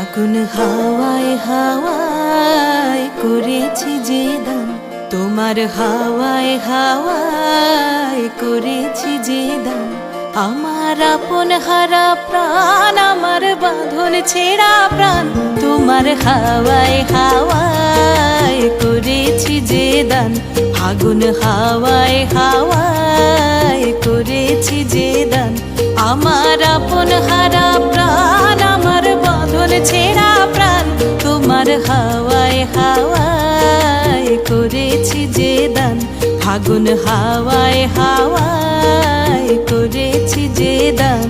ফাগুন হাওয়ায় হাওয়ায় করেছি যে দান, তোমার হাওয়ায় হাওয়ায় করেছি যে দান। আমার আপন হারা প্রাণ, আমার বাঁধন ছেঁড়া প্রাণ, তোমার হাওয়ায় হাওয়ায় করেছি যে দান। ফাগুন হাওয়ায় হাওয়ায় করেছি যে দান। আমার আপন হারা প্রাণ, আমার বাঁধন ছেঁড়া প্রাণ, তোমার হাওয়ায় হাওয়ায় করেছি যে দান। ফাগুন হাওয়ায় হাওয়ায় করেছি যে দান।